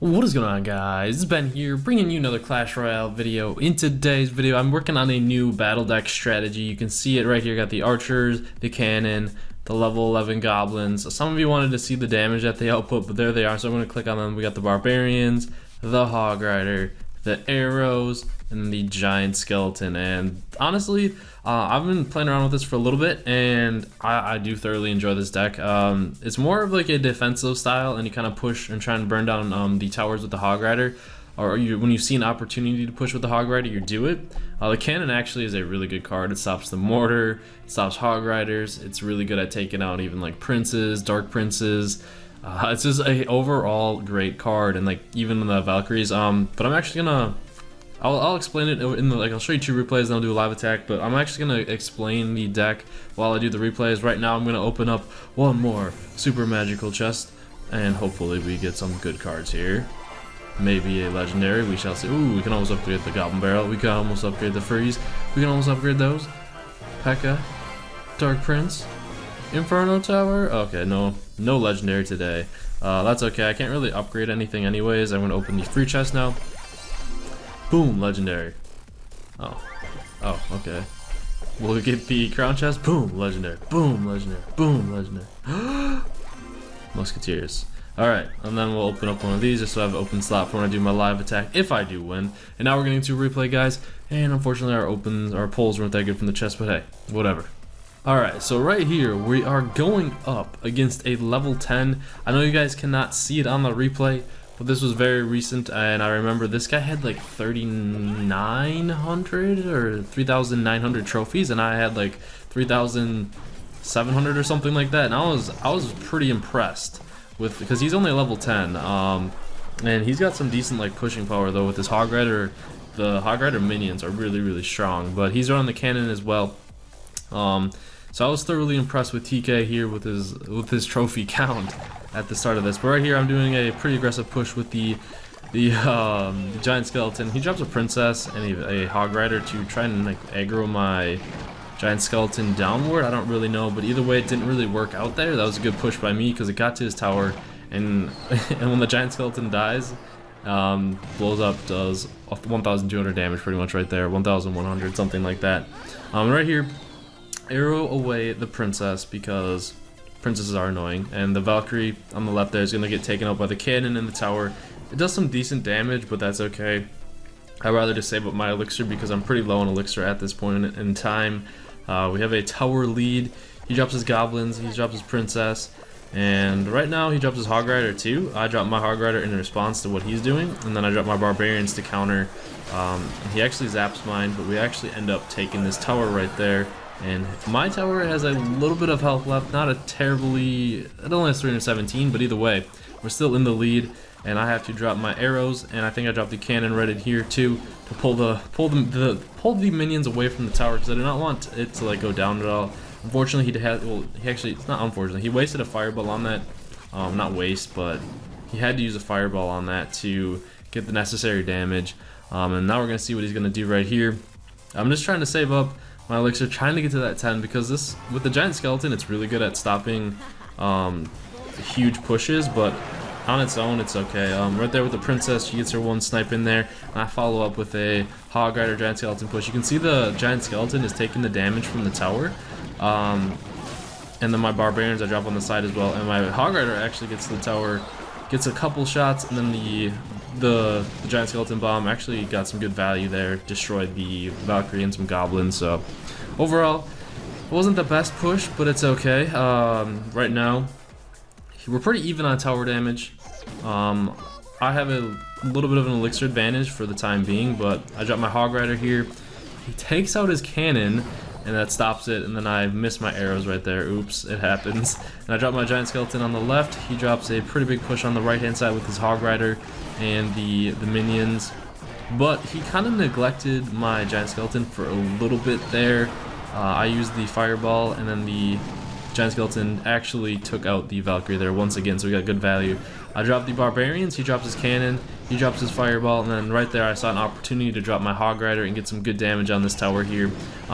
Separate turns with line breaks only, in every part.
What is going on, guys? It's Ben here, bringing you another Clash Royale video. In today's video, I'm working on a new battle deck strategy. You can see it right here. Got the archers, the cannon, the level 11 goblins. Some of you wanted to see the damage that they output, but there they are, so I'm going to click on them. We got the barbarians, the hog rider, the arrows, and the giant skeleton. And honestly, I've been playing around with this for a little bit, and I do thoroughly enjoy this deck. It's more of like a defensive style, and you kind of push and try and burn down the towers with the hog rider, or when you see an opportunity to push with the hog rider, you do it. The cannon actually is a really good card. It stops the mortar, it stops hog riders. It's really good at taking out even like princes, dark princes. It's just a overall great card, and like even the Valkyries. But I'm actually gonna I'll explain it in the, I'll show you two replays and I'll do a live attack, but I'm actually gonna explain the deck while I do the replays. Right now I'm gonna open up one more super magical chest, and hopefully we get some good cards here. Maybe a legendary, we shall see. Ooh, we can almost upgrade the Goblin Barrel, we can almost upgrade the Freeze, we can almost upgrade those. P.E.K.K.A, Dark Prince, Inferno Tower. Okay, no legendary today. That's okay, I can't really upgrade anything anyways. I'm gonna open the free chest now. Boom, legendary. Oh, okay. We'll get the crown chest. Boom, legendary. Boom, legendary. Boom, legendary. Musketeers. Alright, and then we'll open up one of these just so I have an open slot for when I do my live attack, if I do win. And now we're getting to replay, guys. And unfortunately our pulls weren't that good from the chest, but hey, whatever. Alright, so right here we are going up against a level 10. I know you guys cannot see it on the replay, but this was very recent, and I remember this guy had like 3,900 or 3,900 trophies, and I had like 3,700 or something like that. And I was pretty impressed with, because he's only level 10, and he's got some decent like pushing power though with his hog rider. The hog rider minions are really strong, but he's running the cannon as well. So I was thoroughly impressed with TK here with his trophy count at the start of this. But right here I'm doing a pretty aggressive push with the giant skeleton. He drops a princess and a hog rider to try and like aggro my giant skeleton downward. I don't really know, but either way it didn't really work out there. That was a good push by me because it got to his tower, and when the giant skeleton dies, blows up, does 1,200 damage pretty much right there, 1,100, something like that. Right here, arrow away the princess because princesses are annoying, and the Valkyrie on the left there is going to get taken out by the cannon in the tower. It does some decent damage, but that's okay. I'd rather just save up my elixir because I'm pretty low on elixir at this point in time. We have a tower lead. He drops his goblins, he drops his princess, and right now he drops his hog rider too. I drop my hog rider in response to what he's doing, and then I drop my barbarians to counter. He actually zaps mine, but we actually end up taking this tower right there. And my tower has a little bit of health left, not a terribly, it only has 317, but either way, we're still in the lead, and I have to drop my arrows, and I think I dropped the cannon right in here too, to pull the minions away from the tower, because I do not want it to like go down at all. Unfortunately, it's not unfortunately, he wasted a fireball on that, not waste, but he had to use a fireball on that to get the necessary damage. And now we're going to see what he's going to do right here. I'm just trying to save up my elixir, trying to get to that 10, because this, with the giant skeleton, it's really good at stopping huge pushes, but on its own it's okay. Right there with the princess, she gets her one snipe in there, and I follow up with a hog rider giant skeleton push. You can see the giant skeleton is taking the damage from the tower, and then my barbarians I drop on the side as well, and my hog rider actually gets to the tower, gets a couple shots, and then the giant skeleton bomb actually got some good value there, destroyed the Valkyrie and some goblins. So overall, it wasn't the best push, but it's okay. Right now, we're pretty even on tower damage. I have a little bit of an elixir advantage for the time being, but I drop my hog rider here. He takes out his cannon, and that stops it, and then I miss my arrows right there. Oops, it happens. And I drop my giant skeleton on the left. He drops a pretty big push on the right hand side with his hog rider and the minions, but he kind of neglected my giant skeleton for a little bit there. I used the fireball, and then the giant skeleton actually took out the Valkyrie there once again, so we got good value. I dropped the barbarians, he drops his cannon, he drops his fireball, and then right there I saw an opportunity to drop my hog rider and get some good damage on this tower here,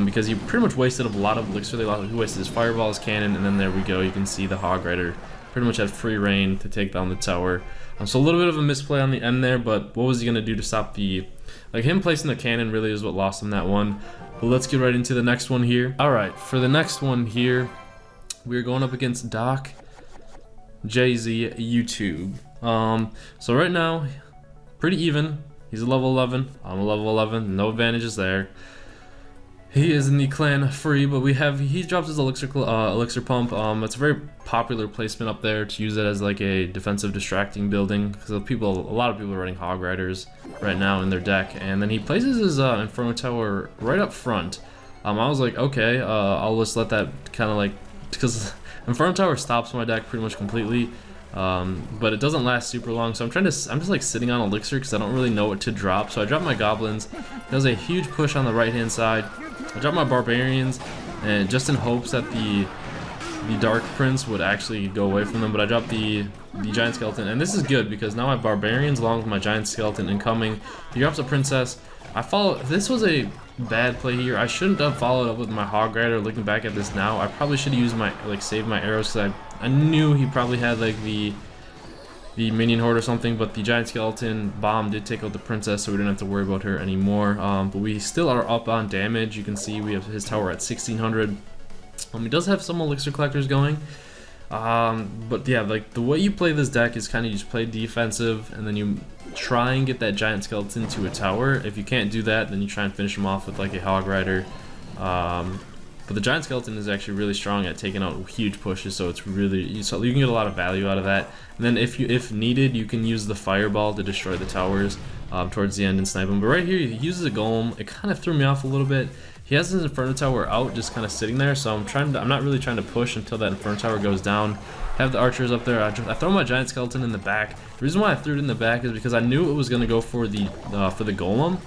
because he pretty much wasted a lot of elixir. He wasted his fireball, his cannon, and then there we go. You can see the hog rider pretty much had free reign to take down the tower. So a little bit of a misplay on the end there, but what was he gonna do to stop the, like him placing the cannon really is what lost him that one. But let's get right into the next one here. All right, for the next one here, we're going up against Doc Jay-Z YouTube. So right now, pretty even. He's a level 11. I'm a level 11. No advantages there. He is in the clan free, but he drops his elixir pump. It's a very popular placement up there to use it as like a defensive distracting building because a lot of people are running Hog Riders right now in their deck, and then he places his Inferno Tower right up front. I was like, okay, I'll just let that kind of like, because Inferno Tower stops my deck pretty much completely. But it doesn't last super long, so I'm just like sitting on elixir because I don't really know what to drop. So I drop my goblins. There's a huge push on the right hand side. I drop my barbarians, and just in hopes that the dark prince would actually go away from them. But I dropped the giant skeleton, and this is good because now my barbarians along with my giant skeleton incoming. He drops a princess. This was a bad play here. I shouldn't have followed up with my hog rider. Looking back at this now, I probably should have used my save my arrows because I knew he probably had like the minion horde or something, but the giant skeleton bomb did take out the princess, so we didn't have to worry about her anymore. But we still are up on damage. You can see we have his tower at 1600. He does have some elixir collectors going. But yeah, like the way you play this deck is kind of you just play defensive and then you try and get that giant skeleton to a tower. If you can't do that, then you try and finish him off with like a hog rider. But the giant skeleton is actually really strong at taking out huge pushes, so it's really so you can get a lot of value out of that. And then if needed, you can use the fireball to destroy the towers towards the end and snipe them. But right here, he uses a golem. It kind of threw me off a little bit. He has his Inferno Tower out, just kind of sitting there, so I'm not really trying to push until that Inferno Tower goes down. Have the archers up there. I throw my giant skeleton in the back. The reason why I threw it in the back is because I knew it was going to go for the golem.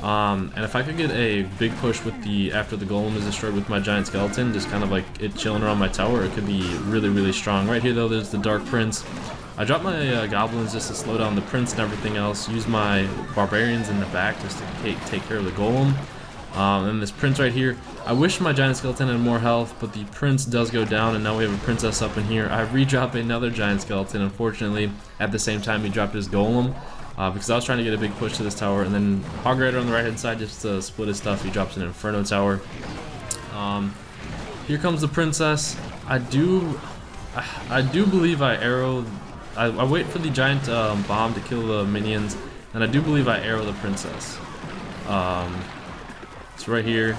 And if I could get a big push with after the golem is destroyed with my giant skeleton, just kind of like it chilling around my tower, it could be really, really strong. Right here though, there's the dark prince. I dropped my goblins just to slow down the prince and everything else. Use my barbarians in the back just to take care of the golem. And this prince right here, I wish my giant skeleton had more health, but the prince does go down, and now we have a princess up in here. I re-drop another giant skeleton, unfortunately, at the same time he dropped his golem, because I was trying to get a big push to this tower, and then Hog Rider on the right hand side just to split his stuff, he drops an Inferno Tower. Here comes the princess. I do believe I arrow. I wait for the giant bomb to kill the minions, and I do believe I arrow the princess. It's right here.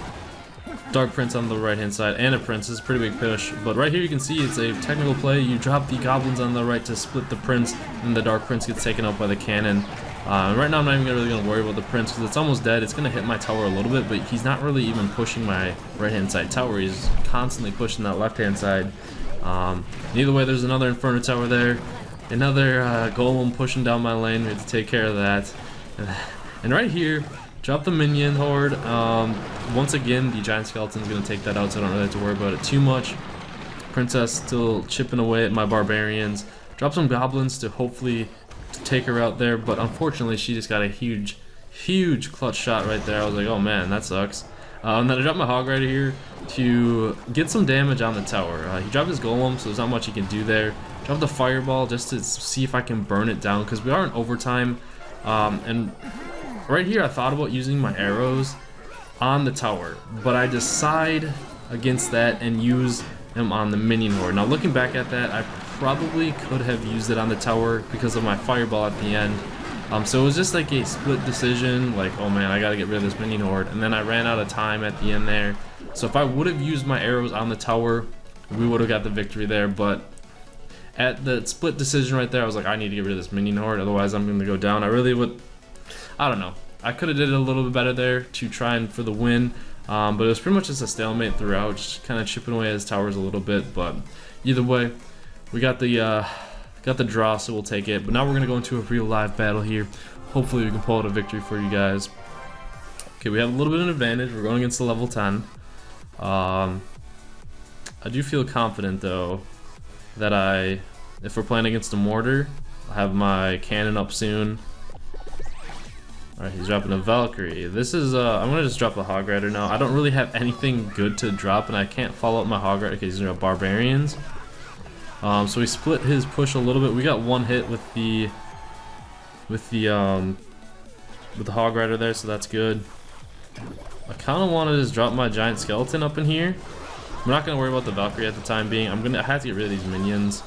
Dark Prince on the right hand side and a prince. Is a pretty big push, but right here you can see it's a technical play. You drop the goblins on the right to split the prince, and the dark prince gets taken out by the cannon. Right now I'm not even really going to worry about the prince because it's almost dead. It's going to hit my tower a little bit, but he's not really even pushing my right hand side tower. He's constantly pushing that left hand side. Either way, there's another Inferno Tower there. Another golem pushing down my lane. We have to take care of that. And right here, drop the minion horde. Once again, the giant skeleton is going to take that out, so I don't really have to worry about it too much. Princess still chipping away at my barbarians. Drop some goblins to hopefully take her out there, but unfortunately she just got a huge clutch shot right there. I was like, oh man, that sucks. And then I dropped my hog rider here to get some damage on the tower. He dropped his golem, so there's not much he can do there. Drop the fireball just to see if I can burn it down, because we are in overtime. And right here I thought about using my arrows on the tower, but I decide against that and use them on the minion horde. Now looking back at that, I probably could have used it on the tower because of my fireball at the end. So it was just like a split decision, like, oh man, I gotta get rid of this minion horde, and then I ran out of time at the end there. So if I would have used my arrows on the tower, we would have got the victory there, but at the split decision right there, I was like, I need to get rid of this minion horde, otherwise I'm gonna go down. I don't know. I could have did it a little bit better there to try and for the win, but it was pretty much just a stalemate throughout, just kind of chipping away at his towers a little bit. But either way, we got the draw, so we'll take it. But now we're gonna go into a real live battle here. Hopefully we can pull out a victory for you guys. Okay, we have a little bit of an advantage. We're going against the level 10. I do feel confident though that if we're playing against a mortar, I have my cannon up soon. Alright, he's dropping a Valkyrie. This is, I'm gonna just drop a Hog Rider now. I don't really have anything good to drop, and I can't follow up my Hog Rider because he's gonna have Barbarians. So we split his push a little bit. We got one hit with the Hog Rider there, so that's good. I kind of want to just drop my giant skeleton up in here. I'm not gonna worry about the Valkyrie at the time being. I have to get rid of these minions.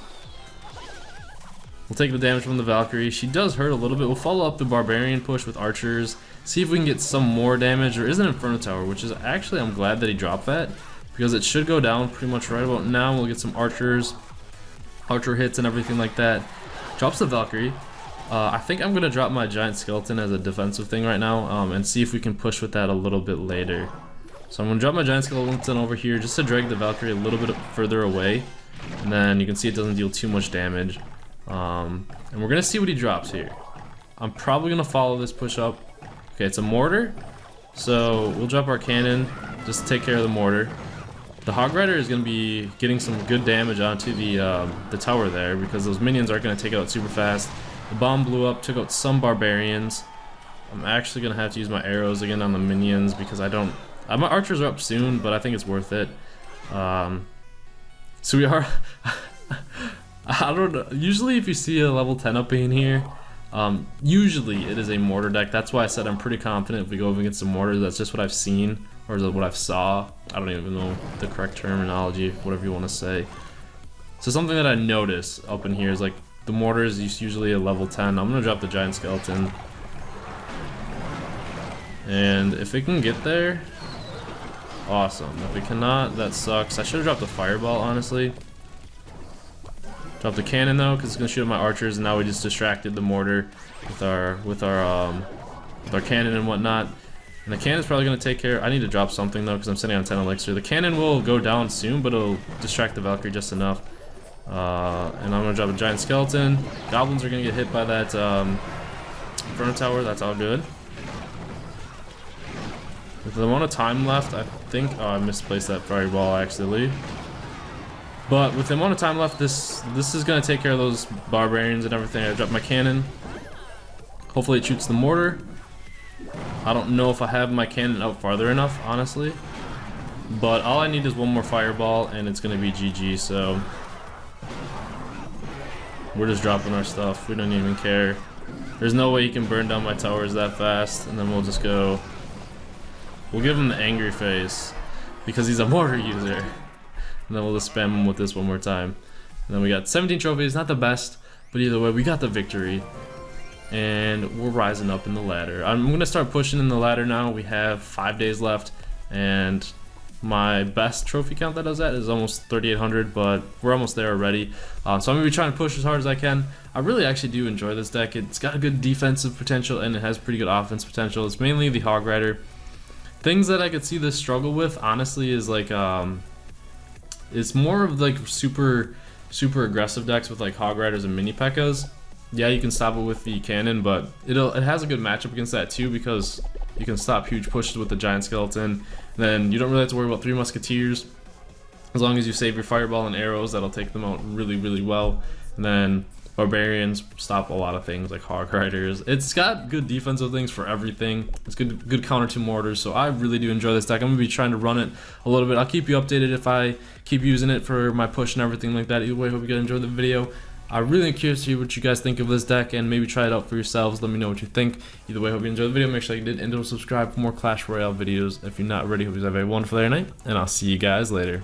We'll take the damage from the Valkyrie. She does hurt a little bit. We'll follow up the Barbarian push with archers. See if we can get some more damage. There is an Inferno Tower, which is actually, I'm glad that he dropped that, because it should go down pretty much right about now. We'll get some archers, archer hits and everything like that. Drops the Valkyrie. I think I'm gonna drop my giant skeleton as a defensive thing right now, and see if we can push with that a little bit later. So I'm gonna drop my giant skeleton over here just to drag the Valkyrie a little bit further away, and then you can see it doesn't deal too much damage. And we're gonna see what he drops here. I'm probably gonna follow this push up. Okay, it's a mortar, so we'll drop our cannon just to take care of the mortar. The Hog Rider is gonna be getting some good damage onto the tower there, because those minions aren't gonna take it out super fast. The bomb blew up, took out some barbarians. I'm actually gonna have to use my arrows again on the minions because I don't. My archers are up soon, but I think it's worth it. So we are. I don't know. Usually, if you see a level 10 up in here, usually it is a mortar deck. That's why I said I'm pretty confident if we go up against some mortars. That's just what I've seen, or what I've saw. I don't even know the correct terminology, whatever you want to say. So something that I notice up in here is like the mortar is usually a level 10. I'm gonna drop the giant skeleton, and if it can get there, awesome. If it cannot, that sucks. I should have dropped the fireball, honestly. Drop the cannon though, because it's gonna shoot at my archers, and now we just distracted the mortar with our cannon and whatnot. And the cannon's probably gonna take care. I need to drop something though, because I'm sitting on 10 elixir. The cannon will go down soon, but it'll distract the Valkyrie just enough. And I'm gonna drop a giant skeleton. Goblins are gonna get hit by that Inferno Tower. That's all good. With the amount of time left, I think I misplaced that fireball actually. But with the amount of time left, this is gonna take care of those barbarians and everything. I dropped my cannon. Hopefully it shoots the mortar. I don't know if I have my cannon out farther enough, honestly. But all I need is one more fireball, and it's gonna be GG. So we're just dropping our stuff. We don't even care. There's no way he can burn down my towers that fast, and then we'll just go. We'll give him the angry face because he's a mortar user. And then we'll just spam him with this one more time. And then we got 17 trophies, not the best, but either way, we got the victory. And we're rising up in the ladder. I'm gonna start pushing in the ladder now. We have 5 days left, and my best trophy count that I was at is almost 3,800, but we're almost there already. So I'm gonna be trying to push as hard as I can. I really actually do enjoy this deck. It's got a good defensive potential, and it has pretty good offense potential. It's mainly the Hog Rider. Things that I could see this struggle with, honestly, is like it's more of like super aggressive decks with like Hog Riders and mini P.E.K.K.A.s. Yeah, you can stop it with the cannon, but it has a good matchup against that too, because you can stop huge pushes with the giant skeleton. And then you don't really have to worry about 3 musketeers. As long as you save your fireball and arrows, that'll take them out really well. And then barbarians stop a lot of things like Hog Riders. It's got good defensive things for everything. It's good counter to mortars, so I really do enjoy this deck. I'm gonna be trying to run it a little bit. I'll keep you updated if I keep using it for my push and everything like that. Either way, hope you guys enjoyed the video. I'm really curious to hear what you guys think of this deck, and maybe try it out for yourselves. Let me know what you think. Either way, hope you enjoyed the video. Make sure you did, and don't subscribe for more Clash Royale videos if you're not already. Hope you guys have a wonderful day or night, and I'll see you guys later.